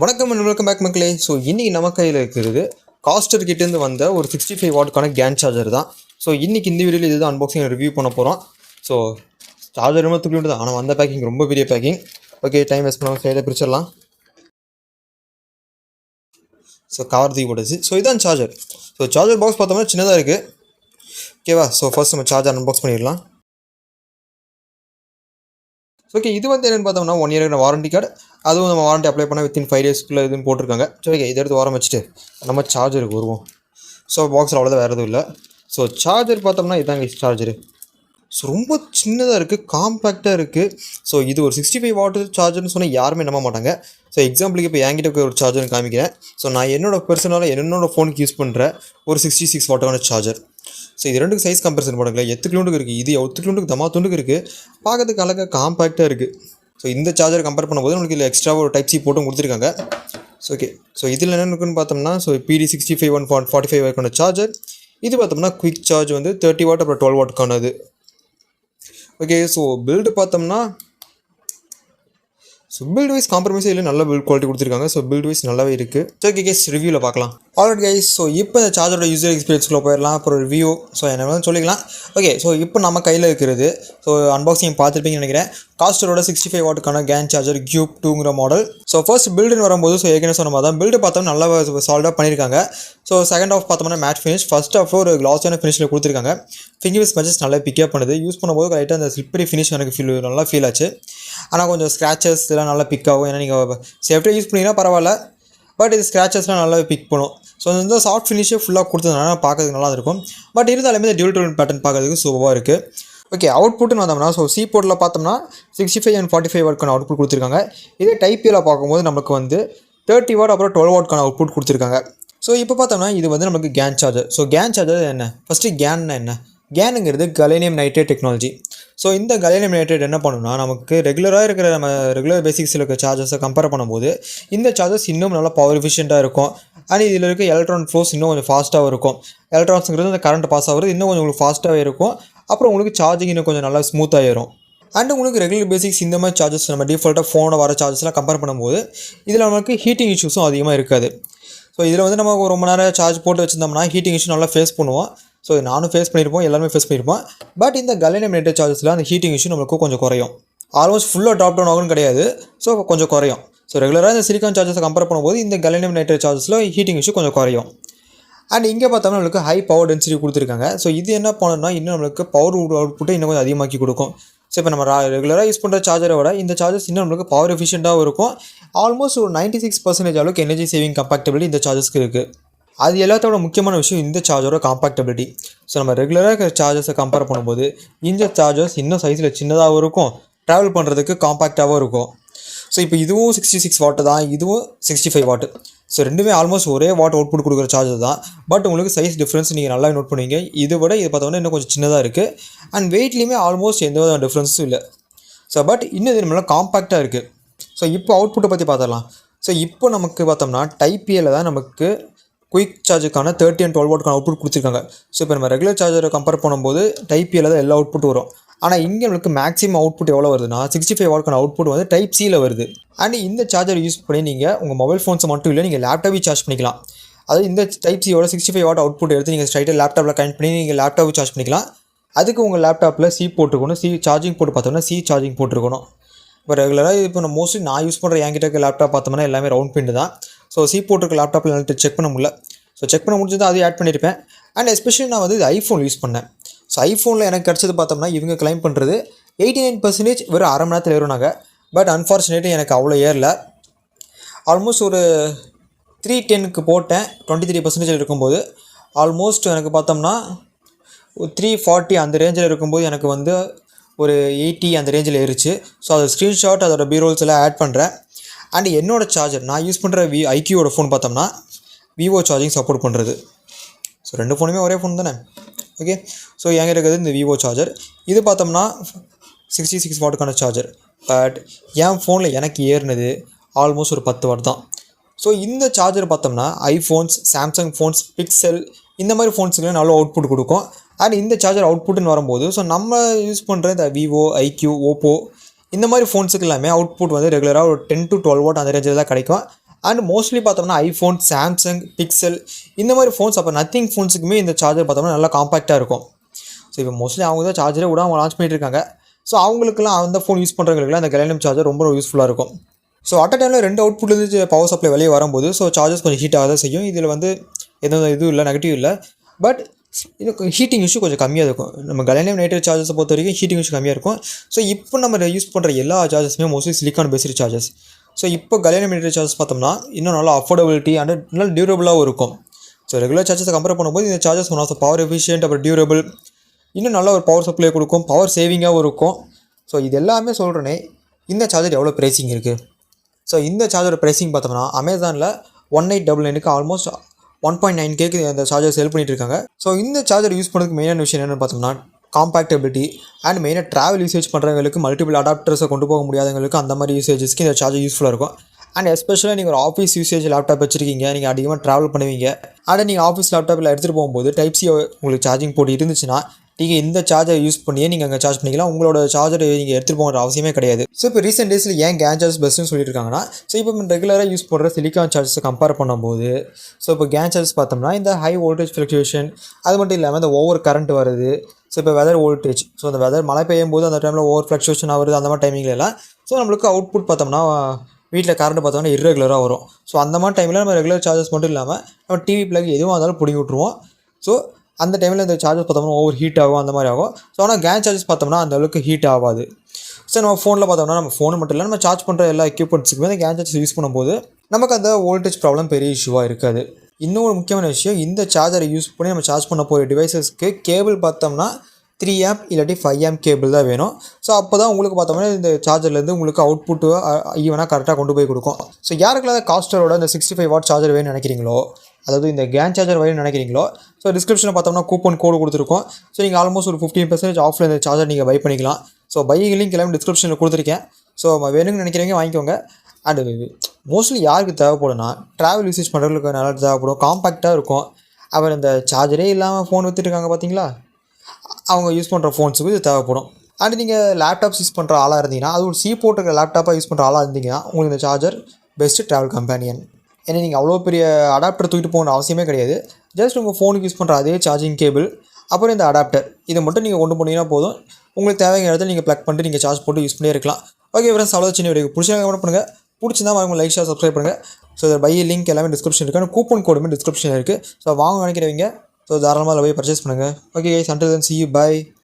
வணக்கம் and welcome back மக்களே. So இன்றைக்கி நம்ம கையில் இருக்கிறது காஸ்டர் கிட்டேருந்து வந்த ஒரு 65 வாட்க்கான கேன் சார்ஜர் தான். ஸோ இன்றைக்கி இந்த வீடியோவில் இதுதான் அன்பாக்சிங் ரிவ்யூ பண்ண போகிறோம். ஸோ சார்ஜர் ரொம்ப தூக்கிட்டு தான், ஆனால் வந்த பேக்கிங் ரொம்ப பெரிய பேக்கிங். ஓகே, டைம் வேஸ்ட் பண்ணாமல் சைடில் பிரிச்சிடலாம். ஸோ கவர் தூக்கி போட்டுச்சு. ஸோ இதுதான் சார்ஜர். ஸோ சார்ஜர் பாக்ஸ் பார்த்தோம்னா சின்னதாக இருக்குது. ஓகேவா? ஸோ ஃபர்ஸ்ட் நம்ம சார்ஜர் அன்பாக்ஸ் பண்ணிடலாம். ஓகே, இது வந்து என்னென்னு பார்த்தோம்னா 1 இயர் வாரண்டி கார்டு. அதுவும் நம்ம வாரண்டி அப்ளை பண்ணால் வித்தின் 5 டேஸ்க்குள்ளே இதுன்னு போட்டிருக்காங்க. சரி, ஓகே, இதை எடுத்து ஓரம் வச்சுட்டு நம்ம சார்ஜருக்கு வருவோம். ஸோ பாக்ஸில் அவ்வளோதான், வேறு எதுவும் இல்லை. ஸோ சார்ஜர் பார்த்தோம்னா இதாங்க சார்ஜரு. ஸோ ரொம்ப சின்னதாக இருக்குது, காம்பேக்டாக இருக்குது. ஸோ இது ஒரு 65 வாட் சார்ஜர்னு சொன்னால் யாருமே நம்ப மாட்டாங்க. ஸோ எக்ஸாம்பிளுக்கு இப்போ என்கிட்ட ஒரு சார்ஜர் காமிக்கிறேன். ஸோ நான் என்னோடய ஃபோனுக்கு யூஸ் பண்ணுற ஒரு 66 வாட்டான சார்ஜர். ஸோ இது ரெண்டுக்கு சைஸ் கம்பேரிசன் பண்ணுங்களேன். 8 கிலோண்டுக்கு இருக்குது, இது 8 கிலோண்டுக்கு தமா துண்டுக்கு இருக்குது. பார்க்கறதுக்கு அழகாக காம்பேக்டாக இருக்குது. ஸோ இந்த சார்ஜர் கம்பேர் பண்ணும்போது நம்மளுக்கு இல்லை எக்ஸ்ட்ரா ஒரு டைப் சி போட்டும் கொடுத்துருக்காங்க. ஸோ ஓகே, ஸோ இதில் என்ன இருக்குன்னு பார்த்தோம்னா PD65 145 வாட்க்கான சார்ஜர். இது பார்த்தோம்னா குயிக் சார்ஜ் வந்து 30 வாட் அப்புறம் 12 வாட்க்கானது. ஓகே, ஸோ பில்டு பார்த்தோம்னா பில்ட் வைஸ் காம்ப்ரமைஸே இல்லை, நல்ல பில்ட் குவாலிட்டி கொடுத்துருக்காங்க. ஸோ பில்ட் வைஸ் நல்லாவே இருக்குது. ஸோ ஓகே கைஸ், ரிவ்யூவில் பார்க்கலாம். ஆல்ரைட் கைஸ், ஸோ இப்போ இந்த சார்ஜரோட யூசர் எக்ஸ்பீரியன்ஸ்க்குள்ளே போயிடலாம். அப்புறம் ரிவ்யூ ஸோ என்ன வேணாலும் சொல்லிக்கலாம். ஓகே, ஸோ இப்போ நம்ம கையில் இருக்கிறது அன்பாக்சிங் பார்த்துருப்பீங்கன்னு நினைக்கிறேன். காஸ்டரோட 65 வாட்டுக்கான கேன் சார்ஜர் கியூப் 2ங்கிற மாடல். ஸோ ஃபர்ஸ்ட் பில்டுன்னு வரும்போது ஏற்கனவே சொன்ன மாதிரி தான் பில்டு பார்த்தோம்னா நல்லா சால்டாக பண்ணியிருக்காங்க. ஸோ செகண்ட் ஆஃப் பார்த்தோம்னா மேட் ஃபினிஷ், ஃபர்ஸ்ட் ஆஃப் ஒரு கிளாஸான ஃபினிஷில் கொடுத்துருக்காங்க. ஃபிங்கர்ஸ் மேட்சஸ் நல்லா பிக்கப் பண்ணுது. யூஸ் பண்ணும்போது லைட்டாக அந்த ஸ்லிப்பரி ஃபினிஷ் எனக்கு நல்லா ஃபீல் ஆச்சு. ஆனால் கொஞ்சம் ஸ்க்ராச்சஸ் இதெல்லாம் நல்லா பிக் ஆகும். ஏன்னா நீங்கள் சேஃப்டியாக யூஸ் பண்ணிங்கன்னா பரவாயில்ல, பட் இது ஸ்க்ராச்சஸ்லாம் நல்லா பிக் பண்ணும். ஸோ இந்த சாஃப்ட் ஃபினிஷே ஃபுல்லாக கொடுத்ததுனால பார்க்கறதுக்கு நல்லா இருக்கும். பட் இருந்தாலுமே இந்த டியூல் டோன் பேட்டர்ன் பார்க்கறதுக்கு சூப்பராக இருக்குது. ஓகே, அவுட்புட்னு வந்தோம்னா சி போர்ட்டில் பார்த்தோம்னா 65 and 45 வாட்க்கான அவுட்புட் கொடுத்துருக்காங்க. இதே டைப்பில் பார்க்கும்போது நமக்கு வந்து 30 வாட் அப்புறம் 12 வாட்க்கான அவுட்புட் கொடுத்துருக்காங்க. ஸோ இப்போ பார்த்தோம்னா இது வந்து நமக்கு can charger. So can charger என்ன? ஃபஸ்ட்டு கேன்னா என்ன? கேனுங்கிறது கலேனியம் நைட்ரேட் டெக்னாலஜி. ஸோ இந்த கலேனியம் நைட்ரேட் என்ன பண்ணுன்னா நமக்கு ரெகுலராக இருக்கிற நம்ம ரெகுலர் பேசிக்ஸில் இருக்க சார்ஜர்ஸை கம்பேர் பண்ணும்போது இந்த சார்ஜர்ஸ் இன்னும் நல்லா பவர் எஃபிஷியண்ட்டாக இருக்கும். அண்ட் இதில் இருக்க எலக்ட்ரான் ஃப்ளோஸ் இன்னும் கொஞ்சம் ஃபாஸ்ட்டாக இருக்கும். எலக்ட்ரான்ஸுங்கிறது அந்த கரண்ட் பாஸ் ஆகிறது இன்னும் கொஞ்சம் உங்களுக்கு ஃபாஸ்ட்டாகவே இருக்கும். அப்புறம் உங்களுக்கு சார்ஜிங் இன்னும் கொஞ்சம் நல்லா ஸ்மூத்தாக ஏறும். அண்ட் உங்களுக்கு ரெகுலர் பேசிக்ஸ் இந்த மாதிரி சார்ஜஸ் நம்ம டிஃபால்ட்டாக ஃபோனோட வர சார்ஜஸ்லாம் கம்பேர் பண்ணும்போது இதில் நமக்கு ஹீட்டிங் இஷ்யூஸும் அதிகமாக இருக்காது. ஸோ இதில் வந்து நம்ம ரொம்ப நேரம் சார்ஜ் போட்டு வச்சுருந்தோம்னா ஹீட்டிங் இஷ்யூ நல்லா ஃபேஸ் பண்ணுவோம். ஸோ நானும் ஃபேஸ் பண்ணியிருப்போம், எல்லாருமே ஃபேஸ் பண்ணியிருப்போம். பட் இந்த கலேனியம் நைட்ரேட் சார்ஜஸில் அந்த ஹீட்டிங் இஷ்யூ நம்மளுக்கு கொஞ்சம் குறையும். ஆல்மோஸ்ட் ஃபுல்லாக ட்ராப் டவுன் ஆகும்னு கிடையாது. ஸோ கொஞ்சம் குறையும். ஸோ ரெகுலராக இந்த சிலிக்கான் சார்ஜஸை கம்பேர் பண்ணும்போது இந்த கலேனியம் நைட்ரேட் சார்ஜஸில் ஹீட்டிங் இஷ்யூ கொஞ்சம் குறையும். அண்ட் இங்கே பார்த்தோம்னா நம்மளுக்கு ஹை பவர் டென்சிட்டி கொடுத்துருக்காங்க. ஸோ இது என்ன பண்ணணும்னா இன்னும் நம்மளுக்கு பவர் அவுட்புட்டை இன்னும் கொஞ்சம் அதிகமாக்கி கொடுக்கும். ஸோ இப்போ நம்ம ரெகுலராக யூஸ் பண்ணுற சார்ஜரை விட இந்த சார்ஜஸ் இன்னும் நம்மளுக்கு பவர் எஃபிஷியண்ட்டாகவும் இருக்கும். ஆல்மோஸ்ட் ஒரு 96% அளவுக்கு எனர்ஜி சேவிங் கம்பேக்டபிலிட்டி இந்த சார்ஜஸ்க்கு இருக்குது. அது எல்லாத்தோட முக்கியமான விஷயம் இந்த சார்ஜரோட காம்பேக்டபிலிட்டி. ஸோ நம்ம ரெகுலராக இருக்கிற சார்ஜஸை கம்பேர் பண்ணும்போது இந்த சார்ஜர்ஸ் இன்னும் சைஸில் சின்னதாகவும் இருக்கும், ட்ராவல் பண்ணுறதுக்கு காம்பேக்டாகவும் இருக்கும். ஸோ இப்போ இதுவும் 66 வாட்டு தான், இதுவும் 65 வாட்டு. ஸோ ரெண்டுமே ஆல்மோஸ்ட் ஒரே வாட் அவுட்புட் கொடுக்குற சார்ஜர் தான். பட் உங்களுக்கு சைஸ் டிஃப்ரென்ஸ் நீங்கள் நல்லா நோட் பண்ணுவீங்க. இதை விட இது பார்த்தோம்னா இன்னும் கொஞ்சம் சின்னதாக இருக்குது. அண்ட் வெயிட்லேயுமே ஆல்மோஸ்ட் எந்த வித டிஃப்ரென்ஸும் இல்லை. ஸோ பட் இன்னும் இது நம்மளால் காம்பேக்டாக இருக்குது. ஸோ இப்போ அவுட்புட்டை பற்றி பார்த்துடலாம். ஸோ இப்போ நமக்கு பார்த்தோம்னா டைப்பியில் தான் நமக்கு குயிக் சார்ஜுக்கான 30 and 12 வாட்க்கான அவுட்புட் கொடுத்துருக்காங்க. ஸோ இப்போ நம்ம ரெகுலர் சார்ஜரை கம்பேர் பண்ணும்போது டைப்பியில் தான் எல்லா அவுட்புட் வரும். ஆனால் இங்கே நம்மளுக்கு மேக்ஸிமம் அவுட்புட் எவ்வளோ வருதுன்னா 65 வாட்க்கான அவுட்புட் வந்து டைப் சியில் வருது. அண்ட் இந்த சார்ஜர் யூஸ் பண்ணி நீங்கள் உங்கள் மொபைல் ஃபோன்ஸை மட்டும் இல்லை, நீங்கள் லேப்டாப்பே சார்ஜ் பண்ணிக்கலாம். அதாவது இந்த டைப் சியோட 65 வாட் அவுட்புட் எடுத்து நீங்கள் ஸ்ட்ரைட்டாக லேப்டாப்பில் கனெக்ட் பண்ணி நீங்கள் லேப்டாப்பை சார்ஜ் பண்ணிக்கலாம். அதுக்கு உங்கள் லேப்டாப்பில் சி போட்டுருக்கணும். சி சார்ஜிங் போட்டு பார்த்தோம்னா சி சார்ஜிங் போட்டுருக்கணும். இப்போ ரெகுலராக இப்போ மோஸ்ட்லி நான் யூஸ் பண்ணுற என்கிட்ட இருக்க லேப்டாப் பார்த்தோம்னா எல்லாமே ரவுண்ட் பின் தான். ஸோ சி போட்டிருக்க லேப்டாப்பில் எனக்கு செக் பண்ண முடியல. ஸோ செக் பண்ண முடிஞ்சது அதையும் ஆட் பண்ணியிருப்பேன். அண்ட் எஸ்பெஷலி நான் வந்து ஐஃபோன் யூஸ் பண்ணேன். ஸோ ஐஃபோனில் எனக்கு கிடச்சது பார்த்தோம்னா இவங்க கிளைம் பண்ணுறது 89% வெறும் அரை மணி நேரத்தில் ஏறுனாங்க. பட் அன்ஃபார்ச்சுனேட்லி எனக்கு அவ்வளோ ஏறல. ஆல்மோஸ்ட் ஒரு 310க்கு போட்டேன் 23% இருக்கும்போது. ஆல்மோஸ்ட் எனக்கு பார்த்தோம்னா 340 அந்த ரேஞ்சில் இருக்கும்போது எனக்கு வந்து ஒரு 80 அந்த ரேஞ்சில் ஏறிச்சு. ஸோ அது ஸ்க்ரீன்ஷாட் அதோட பீரோல்ஸ் எல்லாம் ஆட் பண்ணுறேன். அண்ட் என்னோடய சார்ஜர் நான் யூஸ் பண்ணுற ஐக்யூவோட ஃபோன் பார்த்தோம்னா விவோ சார்ஜிங் சப்போர்ட் பண்ணுறது. ஸோ ரெண்டு ஃபோனுமே ஒரே ஃபோன் தானே. ஓகே, ஸோ என்கிட்ட இருக்கிறது இந்த விவோ சார்ஜர். இது பார்த்தோம்னா 66 வாட்டுக்கான சார்ஜர். பட் என் ஃபோனில் எனக்கு ஏறினது ஆல்மோஸ்ட் ஒரு 10 வாட் தான். ஸோ இந்த சார்ஜர் பார்த்தோம்னா ஐஃபோன்ஸ், சாம்சங் ஃபோன்ஸ், பிக்சல் இந்த மாதிரி ஃபோன்ஸுக்கு நல்ல அவுட்புட் கொடுக்கும். அண்ட் இந்த சார்ஜர் அவுட்புட்னு வரும்போது ஸோ நம்ம யூஸ் பண்ணுற இந்த விவோ, ஐக்யூ, ஓப்போ இந்த மாதிரி ஃபோன்ஸுக்கு எல்லாமே அவுட்புட் வந்து ரெகுலராக ஒரு 10 to 12 வாட் அந்த ரேஞ்சில் தான் கிடைக்கும். அண்ட் மோஸ்ட்லி பார்த்தோம்னா ஐஃபோன், சாம்சங், பிக்சல் இந்த மாதிரி ஃபோன்ஸ், அப்போ நத்திங் ஃபோன்ஸுக்குமே இந்த சார்ஜர் பார்த்தோம்னா நல்லா காம்பாக்டாக இருக்கும். ஸோ இப்போ மோஸ்ட்லி அவங்க தான் சார்ஜரே கூட அவங்க லான்ச் பண்ணிட்டு இருக்காங்க. ஸோ அவங்களுக்குலாம் அந்த ஃபோன் யூஸ் பண்ணுறவங்களுக்குலாம் அந்த கெலேனியம் சார்ஜர் ரொம்ப யூஸ்ஃபுல்லாக இருக்கும். ஸோ அட் அ டைமில் 2 அவுட்புட்லேருந்து பவர் சப்ளை வெளியே வரும்போது ஸோ சார்ஜர்ஸ் கொஞ்சம் ஹீட் ஆக தான் செய்யும். இதில் வந்து எந்த இதுவும் இல்லை, நெகட்டிவ் இல்லை. பட் இது ஹீட்டிங் இஷ்யூ கொஞ்சம் கம்மியாக இருக்கும். நம்ம கெலேனியம் நைட்ரேட் சார்ஜர்ஸை பொறுத்த வரைக்கும் ஹீட்டிங் இஷ்யூ கம்மியாக இருக்கும். ஸோ இப்போ நம்ம யூஸ் பண்ணுற எல்லா சார்ஜர்ஸுமே mostly silicon based chargers. So இப்போ கெலேனியம் நைட்ரேட் சார்ஜஸ் பார்த்தோம்னா இன்னும் நல்லா அஃபோர்டபிலிட்டி அண்ட் நல்லா டியூரபிளாகவும் இருக்கும். ஸோ ரெகுலர் சார்ஜஸை கம்பேர் பண்ணும்போது இந்த charges one of power efficient, அப்புறம் டியூரபிள், இன்னும் நல்ல ஒரு பவர் சப்ளை கொடுக்கும், பவர் சேவிங்காகவும் இருக்கும். ஸோ இது எல்லாமே சொல்கிறேனே. இந்த சார்ஜர் எவ்வளோ ப்ரைஸிங் இருக்குது? ஸோ இந்த சார்ஜரோட ப்ரைஸிங் பார்த்தோம்னா அமேசானில் 1899 ஆல்மோஸ்ட் 1.9K இந்த சார்ஜர் செல் பண்ணிட்டு இருக்காங்க. ஸோ இந்த சார்ஜர் யூஸ் பண்ணுறதுக்கு மெயினான விஷயம் என்னென்னு பார்த்தோம்னா காம்பேக்டபிலிட்டி அண்ட் மெயினாக ட்ராவல் யூசேஜ் பண்ணுறவங்களுக்கு, மல்டிபிள் அடாப்டர்ஸை கொண்டு போக முடியாதவங்களுக்கு அந்த மாதிரி யூசேஜஸ்க்கு இந்த சார்ஜர் யூஸ்ஃபுல்லாக இருக்கும். அண்ட் எஸ்பெஷலாக நீங்கள் ஒரு ஆஃபீஸ் யூசேஜ் லேப்டாப் வச்சுருக்கீங்க, நீங்கள் அதிகமாக ட்ராவல் பண்ணுவீங்க, அண்ட் நீங்கள் ஆஃபீஸ் லேப்டாப்பில் எடுத்துகிட்டு போகும்போது டைப் சி உங்களுக்கு சார்ஜிங் போட்டு இருந்துச்சுன்னா நீங்கள் இந்த சார்ஜர் யூஸ் பண்ணியே நீங்கள் அங்கே சார்ஜ் பண்ணிக்கலாம். உங்களோட சார்ஜர் நீங்கள் எடுத்துகிட்டு போகிற அவசியமே கிடையாது. ஸோ இப்போ ரீசெண்ட் டேஸில் ஏன் கேன் சார்ஜ் பெஸ்ட்டுன்னு சொல்லிட்டு இருக்காங்கன்னா, ஸோ இப்போ ரெகுலராக யூஸ் பண்ணுற சிலிக்கான் சார்ஜஸை கம்பேர் பண்ணும்போது ஸோ இப்போ கேன் சார்ஜஸ் பார்த்தோம்னா இந்த ஹை வோல்டேஜ் ஃப்ளக்சுவேஷன், அது மட்டும் இல்லாமல் இந்த ஓவர் கரண்ட் வருது. ஸோ இப்போ வெதர் வோல்டேஜ், ஸோ அந்த வெதர் மழை பெய்யும் போது அந்த டைமில் ஓவர் ஃப்ளக்சுவேஷன் ஆகுது, அந்த மாதிரி டைமிங்கில் எல்லாம் ஸோ நம்மளுக்கு அவுட்புட் பார்த்தோம்னா வீட்டில் கரண்ட் பார்த்தோம்னா இர்ரெகுலராக வரும். ஸோ அந்த மாதிரி டைமில் நம்ம ரெகுலர் சார்ஜஸ் மட்டும் இல்லாமல் நம்ம டிவி பிளக் எதுவும் இருந்தாலும் பிடிங்கி விட்ருவோம். ஸோ அந்த டைமில் இந்த சார்ஜஸ் பார்த்தோம்னா ஓவர் ஹீட் ஆகும், அந்த மாதிரி ஆகும். ஸோ ஆனால் கேன் சார்ஜஸ் பார்த்தோம்னா அந்த அளவுக்கு ஹீட் ஆகாது. ஸோ நம்ம ஃபோனில் பார்த்தோம்னா நம்ம ஃபோன் மட்டும் இல்லை, நம்ம சார்ஜ் பண்ணுற எல்லா எக்யூப்மெண்ட்ஸுக்குமே அந்த கேன் சார்ஜஸ் யூஸ் பண்ணும்போது நமக்கு அந்த வோல்டேஜ் ப்ராப்ளம் பெரிய இஷ்யூவாக இருக்காது. இன்னொரு முக்கியமான விஷயம், இந்த சார்ஜரை யூஸ் பண்ணி நம்ம சார்ஜ் பண்ண போகிற டிவைசஸ்க்கு கேபிள் பார்த்தோம்னா 3A இல்லாட்டி 5A கேபிள் தான் வேணும். ஸோ அப்போ தான் உங்களுக்கு பார்த்தோம்னா இந்த சார்ஜர்லேருந்து உங்களுக்கு அவுட்புட்டு ஈவனாக கரெக்டாக கொண்டு போய் கொடுக்கும். ஸோ யாருக்கெல்லாம் காஸ்டரோட இந்த 65 வாட் சார்ஜர் வேணும்னு நினைக்கிறீங்களோ, அதாவது இந்த கேன் சார்ஜர் வேணும்னு நினைக்கிறீங்களோ, ஸோ டிஸ்கிரிப்ஷனில் பார்த்தோம்னா கூப்பன் கோடு கொடுத்துருக்கோம். ஸோ நீங்கள் ஆல்மோஸ்ட் ஒரு 15% ஆஃபில் இந்த சார்ஜர் நீங்கள் பை பண்ணிக்கலாம். ஸோ பையிங் லிங்க் எல்லாமே டிஸ்கிரிப்ஷனில் கொடுத்துருக்கேன். ஸோ வேணும்னு நினைக்கிறவங்க வாங்கிக்கோங்க. அண்டு மோஸ்ட்லி யாருக்கு தேவைப்படும்னா ட்ராவல் யூசேஜ் பண்ணுறதுக்கு நல்லா தேவைப்படும், காம்பாக்டாக இருக்கும். அப்புறம் இந்த சார்ஜரே இல்லாமல் ஃபோன் விற்றுட்டுருக்காங்க பார்த்தீங்களா, அவங்க யூஸ் பண்ணுற ஃபோன்ஸுக்கு இது தேவைப்படும். அண்ட் நீங்கள் லேப்டாப்ஸ் யூஸ் பண்ணுற ஆளாக இருந்தீங்கன்னா, அது ஒரு போட்டுருக்க லேப்டாப்பாக யூஸ் பண்ணுற ஆளாக இருந்தீங்கன்னா உங்களுக்கு இந்த சார்ஜர் பெஸ்ட்டு ட்ராவல் கம்பேனியன். ஏன்னா நீங்கள் அவ்வளோ பெரிய அடாப்டர் தூக்கிட்டு போகணும் அவசியமே கிடையாது. ஜஸ்ட் உங்கள் ஃபோனுக்கு யூஸ் பண்ணுற அதே சார்ஜிங் கேபிள், அப்புறம் இந்த அடாப்டர், இதை மட்டும் நீங்கள் கொண்டு போனீங்கன்னா போதும். உங்களுக்கு தேவையான இடத்துல நீங்கள் ப்ளக் பண்ணிட்டு நீங்கள் சார்ஜ் போட்டு யூஸ் பண்ணியே இருக்கலாம். ஓகே ஃப்ரெண்ட்ஸ், அவ்வளோ சின்ன வீடியோ பிடிச்சாங்க கமெண்ட் பண்ணுங்கள். பிடிச்சிருந்தா மறக்காம லைக், ஷேர், சப்ஸ்கிரைப் பண்ணுங்கள். ஸோ இதில் பை லிங்க் எல்லாமே டிஸ்கிரிப்ஷன் இருக்குது, கூப்பன் கோடுமே டிஸ்கிரிப்ஷனில் இருக்குது. ஸோ வாங்க நினைக்கிறவங்க ஸோ தாராளமாக அதில் போய் பர்ச்சேஸ் பண்ணுங்கள். Okay guys, until then see you, bye.